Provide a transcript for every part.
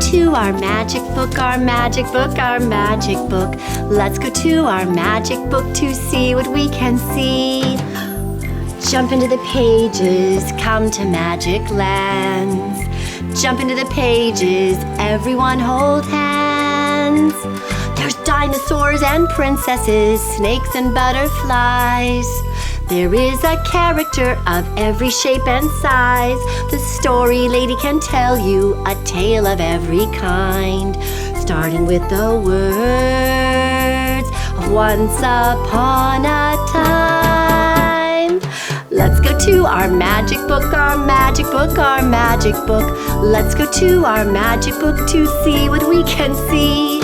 to our magic book, our magic book, our magic book. Let's go to our magic book to see what we can see. Jump into the pages, come to magic lands. Jump into the pages, everyone hold hands. There's dinosaurs and princesses, snakes and butterflies. There is a character of every shape and size. The story lady can tell you a tale of every kind, starting with the words of once upon a time. Let's go to our magic book, our magic book, our magic book. Let's go to our magic book to see what we can see.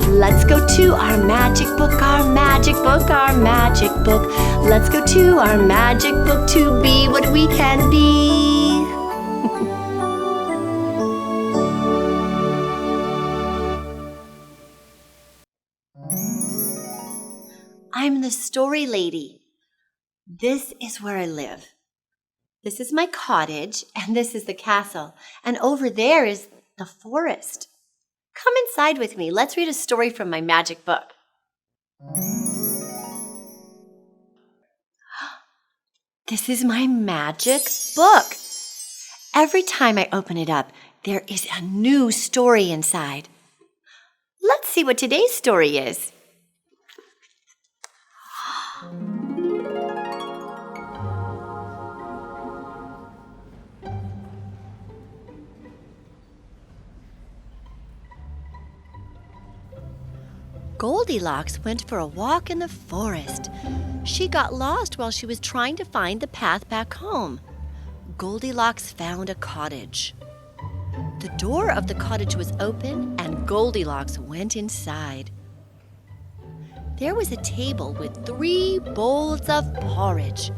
Let's go to our magic book, our magic book, our magic book. Let's go to our magic book to be what we can be. I'm the story lady. This is where I live. This is my cottage, and this is the castle, and over there is the forest. Come inside with me. Let's read a story from my magic book. This is my magic book. Every time I open it up, there is a new story inside. Let's see what today's story is. Goldilocks went for a walk in the forest. She got lost while she was trying to find the path back home. Goldilocks found a cottage. The door of the cottage was open, and Goldilocks went inside. There was a table with 3 bowls of porridge.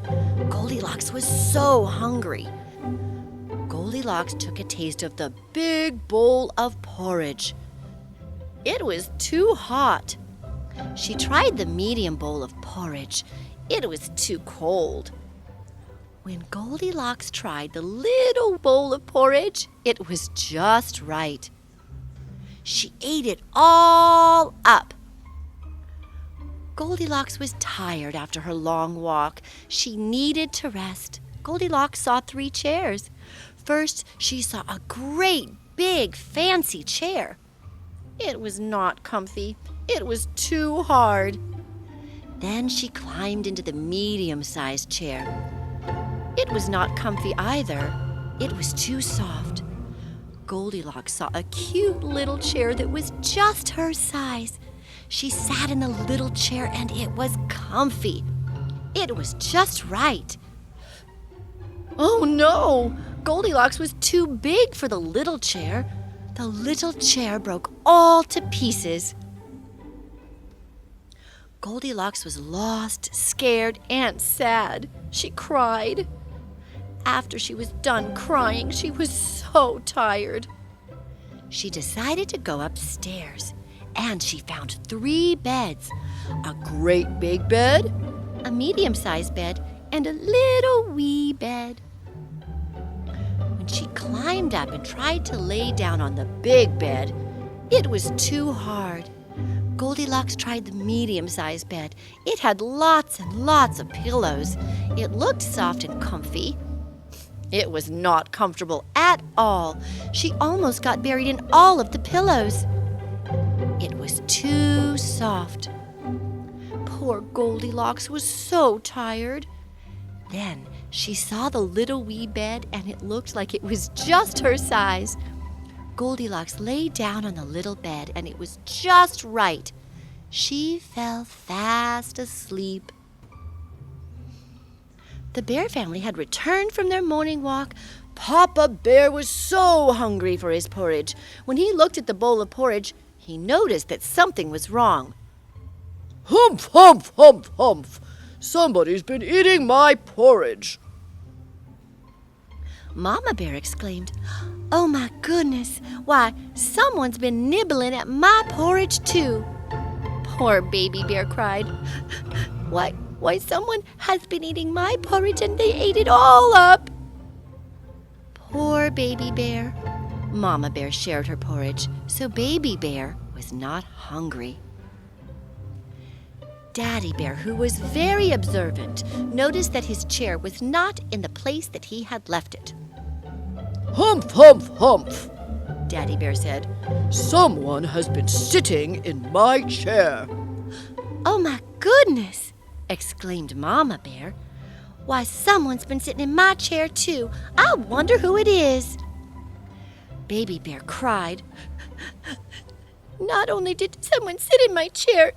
Goldilocks was so hungry. Goldilocks took a taste of the big bowl of porridge. It was too hot. She tried the medium bowl of porridge. It was too cold. When Goldilocks tried the little bowl of porridge, it was just right. She ate it all up. Goldilocks was tired after her long walk. She needed to rest. Goldilocks saw 3 chairs. First, she saw a great, big, fancy chair. It was not comfy. It was too hard. Then she climbed into the medium-sized chair. It was not comfy either. It was too soft. Goldilocks saw a cute little chair that was just her size. She sat in the little chair and it was comfy. It was just right. Oh no! Goldilocks was too big for the little chair. The little chair broke all to pieces. Goldilocks was lost, scared, and sad. She cried. After she was done crying, she was so tired. She decided to go upstairs, and she found 3 beds. A great big bed, a medium-sized bed, and a little wee bed. When she climbed up and tried to lay down on the big bed, it was too hard. Goldilocks tried the medium-sized bed. It had lots and lots of pillows. It looked soft and comfy. It was not comfortable at all. She almost got buried in all of the pillows. It was too soft. Poor Goldilocks was so tired. Then she saw the little wee bed, and it looked like it was just her size. Goldilocks lay down on the little bed, and it was just right. She fell fast asleep. The bear family had returned from their morning walk. Papa Bear was so hungry for his porridge. When he looked at the bowl of porridge, he noticed that something was wrong. Humph, humph, humph, humph. Somebody's been eating my porridge. Mama Bear exclaimed, "Oh my goodness, why, someone's been nibbling at my porridge too." Poor baby bear cried, Why, someone has been eating my porridge and they ate it all up." Poor baby bear. Mama Bear shared her porridge, so Baby Bear was not hungry. Daddy Bear, who was very observant, noticed that his chair was not in the place that he had left it. Humph, humph, humph, Daddy Bear said. someone has been sitting in my chair. "Oh my goodness!" exclaimed Mama Bear. "Why, someone's been sitting in my chair too. I wonder who it is." Baby Bear cried. "Not only did someone sit in my chair,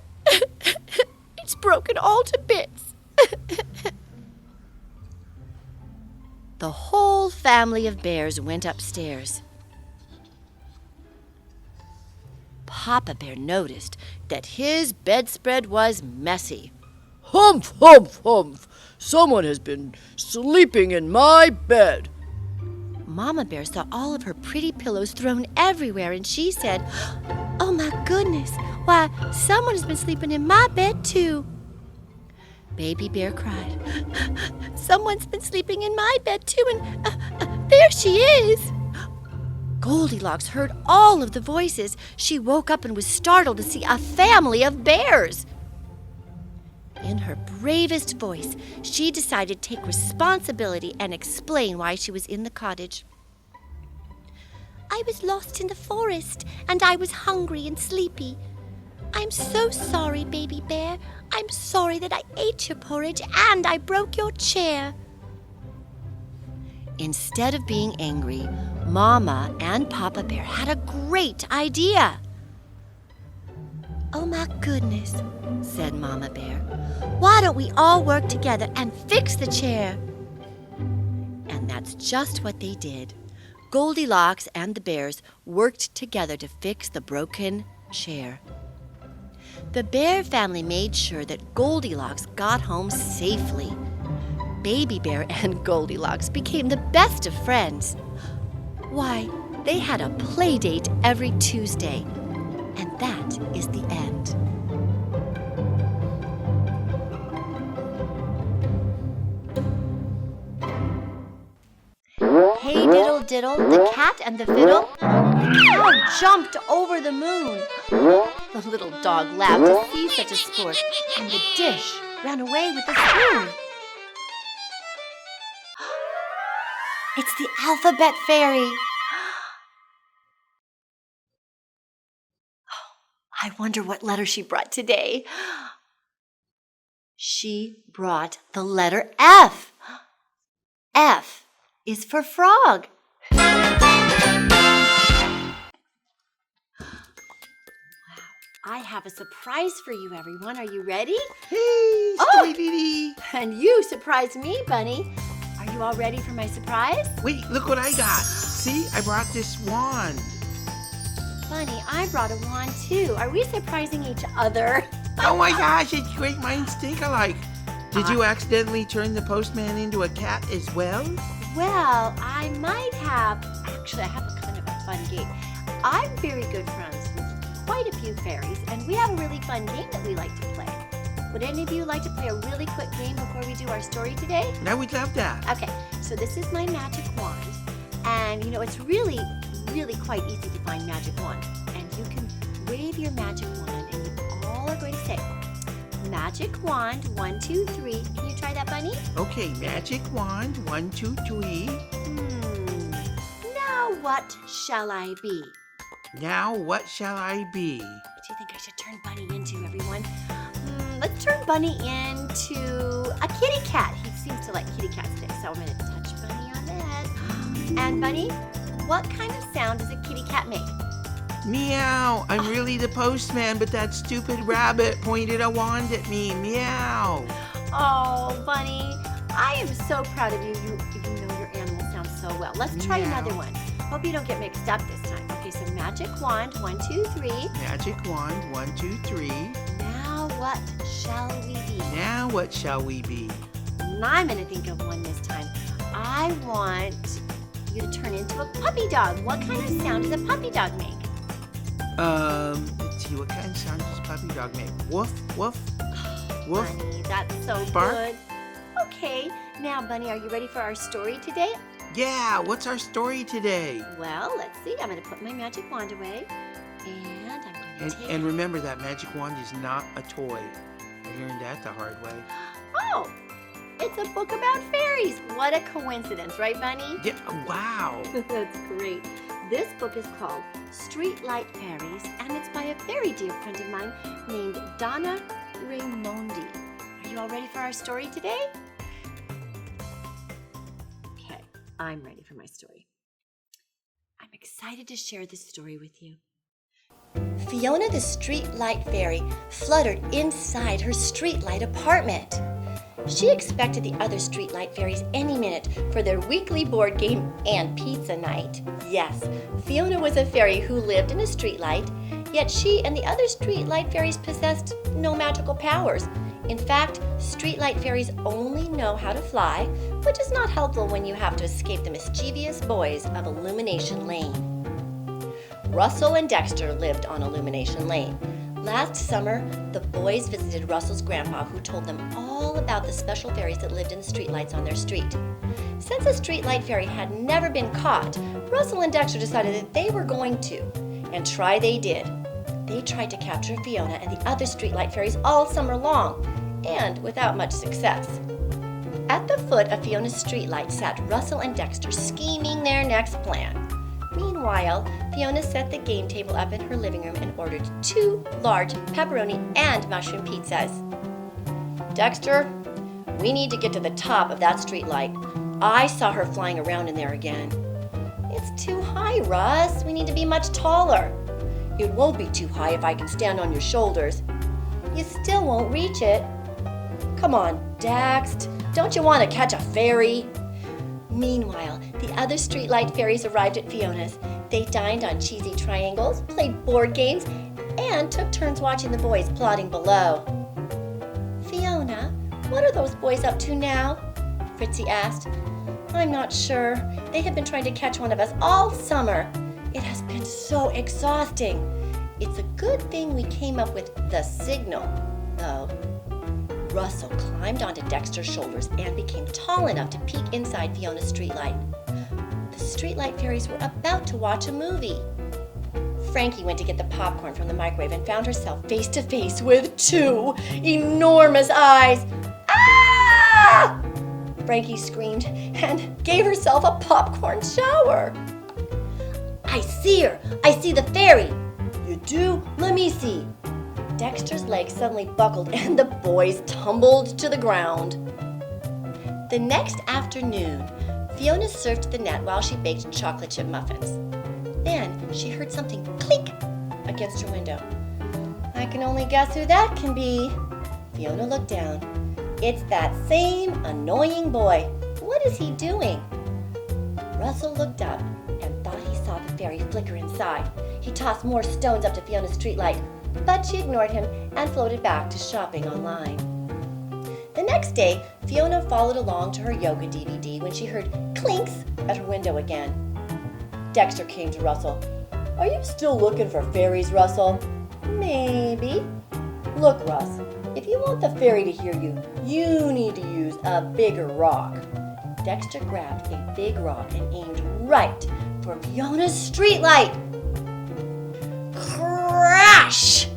it's broken all to bits." The whole family of bears went upstairs. Papa Bear noticed that his bedspread was messy. Humph, humph, humph, someone has been sleeping in my bed. Mama Bear saw all of her pretty pillows thrown everywhere, and she said, "Oh my goodness, why, someone has been sleeping in my bed too." Baby Bear cried, "Someone's been sleeping in my bed too, and there she is." Goldilocks heard all of the voices. She woke up and was startled to see a family of bears. In her bravest voice, she decided to take responsibility and explain why she was in the cottage. "I was lost in the forest, and I was hungry and sleepy. I'm so sorry, Baby Bear. I'm sorry that I ate your porridge and I broke your chair." Instead of being angry, Mama and Papa Bear had a great idea. "Oh my goodness," said Mama Bear. "Why don't we all work together and fix the chair?" And that's just what they did. Goldilocks and the bears worked together to fix the broken chair. The bear family made sure that Goldilocks got home safely. Baby Bear and Goldilocks became the best of friends. Why, they had a play date every Tuesday. And that is the end. Hey diddle diddle, the cat and the fiddle jumped over the moon. The little dog laughed to see such a sport, and the dish ran away with the spoon. It's the alphabet fairy. I wonder what letter she brought today. She brought the letter F. F is for frog. I have a surprise for you, everyone. Are you ready? Hey, Storyladys! And you surprised me, Bunny. Are you all ready for my surprise? Wait, look what I got. See, I brought this wand. Bunny, I brought a wand too. Are we surprising each other? Oh my gosh, it's great minds think alike. Did you accidentally turn the postman into a cat as well? Well, I might have. Actually, I have a kind of a fun game. I'm very good friends with quite a few fairies, and we have a really fun game that we like to play. Would any of you like to play a really quick game before we do our story today? I would love that. Okay, so this is my magic wand. And, it's really quite easy to find magic wand. And you can wave your magic wand, and you all are going to say, "Magic wand, 1, 2, 3. Can you try that, Bunny? Okay, magic wand, 1, 2, 3. Now what shall I be? Now what shall I be? What do you think I should turn Bunny into, everyone? Let's turn Bunny into a kitty cat. He seems to like kitty cats today, so I'm going to touch Bunny on the head. And Bunny, what kind of sound does a kitty cat make? Meow! I'm really the postman, but that stupid rabbit pointed a wand at me. Meow! Oh, Bunny, I am so proud of you. You know your animal sounds so well. Let's try another one. Hope you don't get mixed up this time. Okay, so magic wand, 1, 2, 3. Magic wand, 1, 2, 3. Now what shall we be? Now what shall we be? I'm going to think of one this time. I want you to turn into a puppy dog. What kind of sound does a puppy dog make? Let's see, what kind of sound does a puppy dog make? Woof, woof, woof. Bunny, that's so Bark. good. Okay, now Bunny, are you ready for our story today? Yeah, what's our story today? Well, let's see. I'm going to put my magic wand away. And I'm going to take... And remember, that magic wand is not a toy. I learned that the hard way. Oh, it's a book about fairies. What a coincidence, right, Bunny? Yeah, wow. That's great. This book is called Streetlight Fairies, and it's by a very dear friend of mine named Donna Raimondi. Are you all ready for our story today? Okay, I'm ready for my story. I'm excited to share this story with you. Fiona the Streetlight Fairy fluttered inside her streetlight apartment. She expected the other streetlight fairies any minute for their weekly board game and pizza night. Yes, Fiona was a fairy who lived in a streetlight, yet she and the other streetlight fairies possessed no magical powers. In fact, streetlight fairies only know how to fly, which is not helpful when you have to escape the mischievous boys of Illumination Lane. Russell and Dexter lived on Illumination Lane. Last summer, the boys visited Russell's grandpa, who told them all about the special fairies that lived in the streetlights on their street. Since a streetlight fairy had never been caught, Russell and Dexter decided that they were going to, and try they did. They tried to capture Fiona and the other streetlight fairies all summer long, and without much success. At the foot of Fiona's streetlight sat Russell and Dexter, scheming their next plan. Meanwhile, Fiona set the game table up in her living room and ordered 2 large pepperoni and mushroom pizzas. Dexter, we need to get to the top of that streetlight. I saw her flying around in there again. It's too high, Russ. We need to be much taller. It won't be too high if I can stand on your shoulders. You still won't reach it. Come on, Dex. Don't you want to catch a fairy? Meanwhile, the other streetlight fairies arrived at Fiona's. They dined on cheesy triangles, played board games, and took turns watching the boys plotting below. Fiona, what are those boys up to now? Fritzy asked. I'm not sure. They have been trying to catch one of us all summer. It has been so exhausting. It's a good thing we came up with the signal, though. Russell climbed onto Dexter's shoulders and became tall enough to peek inside Fiona's streetlight. The streetlight fairies were about to watch a movie. Frankie went to get the popcorn from the microwave and found herself face to face with 2 enormous eyes. Ah! Frankie screamed and gave herself a popcorn shower. I see her! I see the fairy! You do? Let me see. Dexter's legs suddenly buckled and the boys tumbled to the ground. The next afternoon, Fiona surfed the net while she baked chocolate chip muffins. Then she heard something clink against her window. I can only guess who that can be. Fiona looked down. It's that same annoying boy. What is he doing? Russell looked up and thought he saw the fairy flicker inside. He tossed more stones up to Fiona's streetlight, but she ignored him and floated back to shopping online. The next day, Fiona followed along to her yoga DVD when she heard clinks at her window again. Dexter came to Russell. Are you still looking for fairies, Russell? Maybe. Look, Russ, if you want the fairy to hear you, you need to use a bigger rock. Dexter grabbed a big rock and aimed right for Fiona's streetlight. Crash!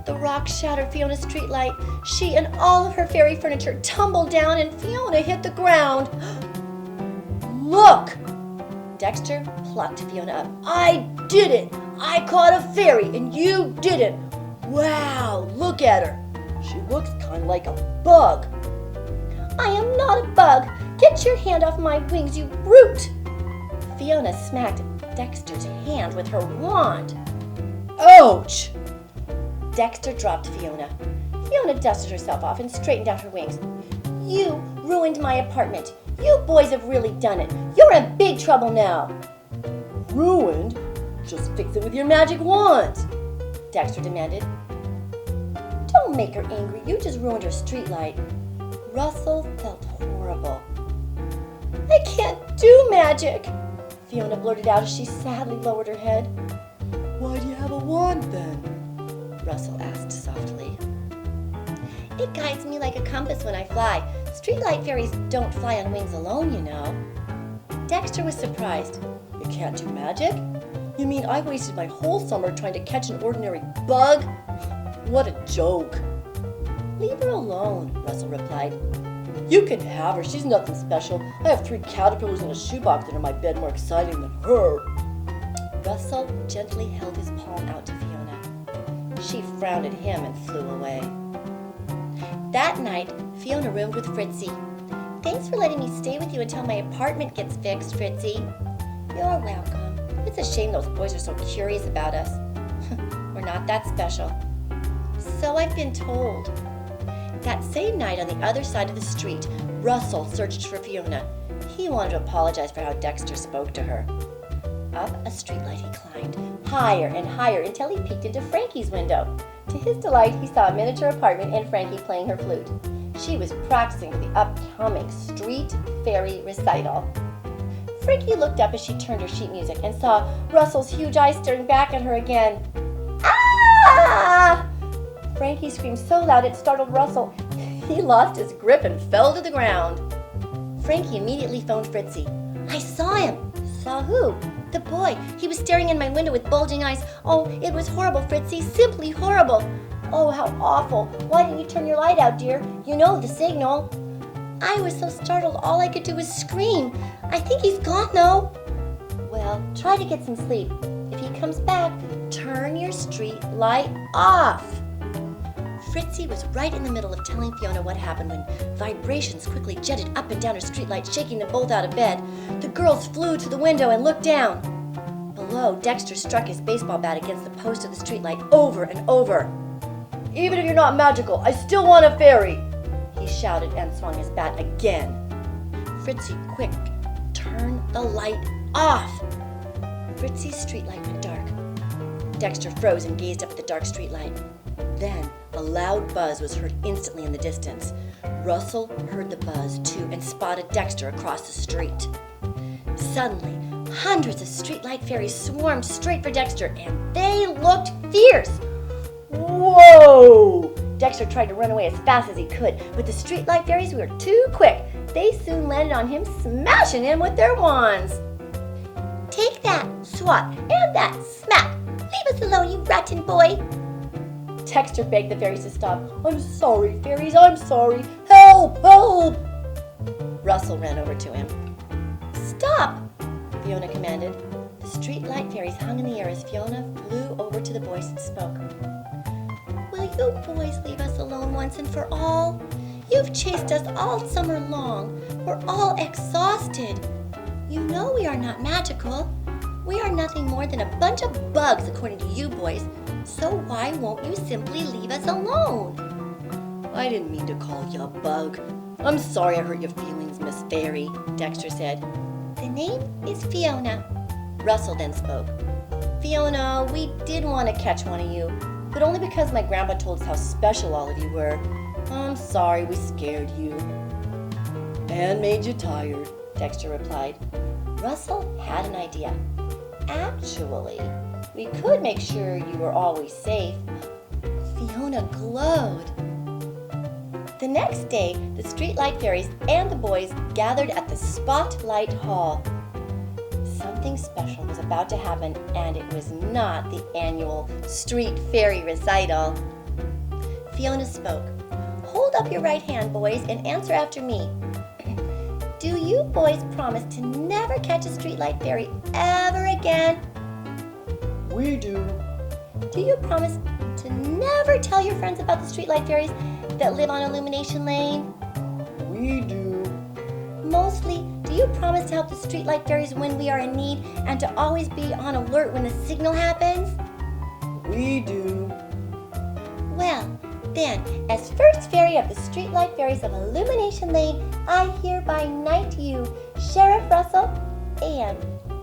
The rock shattered Fiona's streetlight. She and all of her fairy furniture tumbled down and Fiona hit the ground. Look! Dexter plucked Fiona up. I did it! I caught a fairy and you didn't! Wow, look at her! She looks kind of like a bug. I am not a bug! Get your hand off my wings, you brute! Fiona smacked Dexter's hand with her wand. Ouch! Dexter dropped Fiona. Fiona dusted herself off and straightened out her wings. You ruined my apartment. You boys have really done it. You're in big trouble now. Ruined? Just fix it with your magic wand, Dexter demanded. Don't make her angry. You just ruined her streetlight. Russell felt horrible. I can't do magic, Fiona blurted out as she sadly lowered her head. Why do you have a wand then? Russell asked softly. It guides me like a compass when I fly. Streetlight fairies don't fly on wings alone, you know. Dexter was surprised. You can't do magic? You mean I wasted my whole summer trying to catch an ordinary bug? What a joke. Leave her alone, Russell replied. You can have her. She's nothing special. I have 3 caterpillars in a shoebox that are my bed more exciting than her. Russell gently held his palm out to Fiona. She frowned at him and flew away. That night, Fiona roomed with Fritzy. Thanks for letting me stay with you until my apartment gets fixed, Fritzy. You're welcome. It's a shame those boys are so curious about us. We're not that special. So I've been told. That same night on the other side of the street, Russell searched for Fiona. He wanted to apologize for how Dexter spoke to her. Up a streetlight he climbed, higher and higher until he peeked into Frankie's window. To his delight, he saw a miniature apartment and Frankie playing her flute. She was practicing for the upcoming street fairy recital. Frankie looked up as she turned her sheet music and saw Russell's huge eyes staring back at her again. Ah! Frankie screamed so loud it startled Russell. He lost his grip and fell to the ground. Frankie immediately phoned Fritzy. I saw him. Saw who? The boy. He was staring in my window with bulging eyes. Oh, it was horrible, Fritzy. Simply horrible. Oh, how awful. Why didn't you turn your light out, dear? You know the signal. I was so startled all I could do was scream. I think he's gone, though. Well, try to get some sleep. If he comes back, turn your street light off. Fritzy was right in the middle of telling Fiona what happened when vibrations quickly jetted up and down her streetlight, shaking them both out of bed. The girls flew to the window and looked down. Below, Dexter struck his baseball bat against the post of the streetlight over and over. Even if you're not magical, I still want a fairy, he shouted and swung his bat again. Fritzy, quick, turn the light off. Fritzy's streetlight went dark. Dexter froze and gazed up at the dark streetlight. Then a loud buzz was heard instantly in the distance. Russell heard the buzz too and spotted Dexter across the street. Suddenly, hundreds of streetlight fairies swarmed straight for Dexter, and they looked fierce. Whoa! Dexter tried to run away as fast as he could, but the streetlight fairies were too quick. They soon landed on him, smashing him with their wands. Take that, swat, and that, smack! Leave us alone, you rotten boy! Dexter begged the fairies to stop. I'm sorry, fairies, I'm sorry. Help, help! Russell ran over to him. Stop, Fiona commanded. The streetlight fairies hung in the air as Fiona flew over to the boys and spoke. Will you boys leave us alone once and for all? You've chased us all summer long. We're all exhausted. You know we are not magical. We are nothing more than a bunch of bugs according to you boys. So why won't you simply leave us alone? I didn't mean to call you a bug. I'm sorry I hurt your feelings, Miss Fairy, Dexter said. The name is Fiona. Russell then spoke. Fiona, we did want to catch one of you, but only because my grandpa told us how special all of you were. I'm sorry we scared you. And made you tired, Dexter replied. Russell had an idea. Actually, we could make sure you were always safe. Fiona glowed. The next day, the streetlight fairies and the boys gathered at the Spotlight Hall. Something special was about to happen, and it was not the annual street fairy recital. Fiona spoke. Hold up your right hand, boys, and answer after me. Do you boys promise to never catch a streetlight fairy ever again? We do. Do you promise to never tell your friends about the streetlight fairies that live on Illumination Lane? We do. Mostly, do you promise to help the streetlight fairies when we are in need and to always be on alert when the signal happens? We do. Well, then, as first fairy of the streetlight fairies of Illumination Lane, I hereby knight you, Sheriff Russell and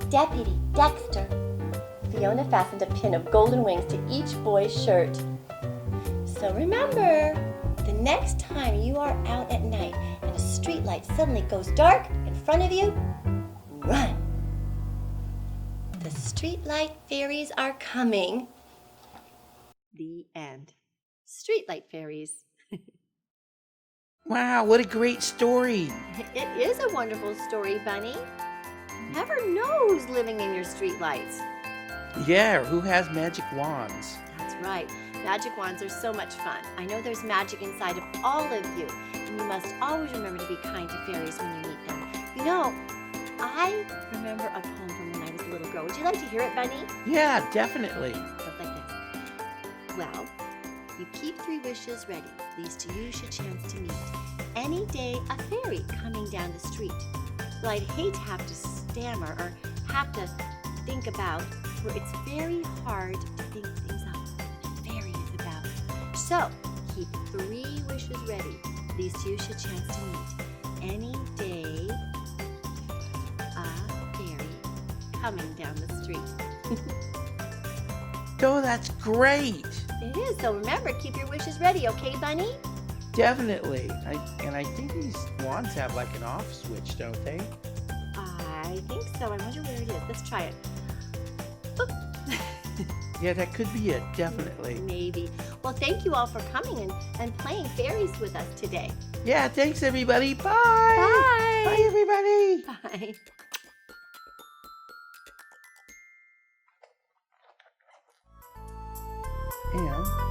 Deputy Dexter. Fiona fastened a pin of golden wings to each boy's shirt. So remember, the next time you are out at night and a streetlight suddenly goes dark in front of you, run. The streetlight fairies are coming. The end. Streetlight fairies. Wow, what a great story. It is a wonderful story, Bunny. never know who's living in your streetlights. Yeah, who has magic wands? That's right. Magic wands are so much fun. I know there's magic inside of all of you, and you must always remember to be kind to fairies when you meet them. You know, I remember a poem from when I was a little girl. Would you like to hear it, Bunny? Yeah, definitely. It goes like this. Well, you keep 3 wishes ready. These 2 you should chance to meet. Any day a fairy coming down the street. Well, I'd hate to have to stammer or have to think about, for it's very hard to think things up when a fairy is about. So, keep 3 wishes ready. These 2 should chance to meet. Any day a fairy coming down the street. Oh, that's great. It is, so remember, keep your wishes ready, okay, Bunny? Definitely. I think these wands have like an off switch, don't they? I think so. I wonder where it is. Let's try it. Oop. Yeah, that could be it, definitely. Maybe. Well, thank you all for coming and playing fairies with us today. Yeah, thanks everybody. Bye. Bye. Bye everybody. Bye. And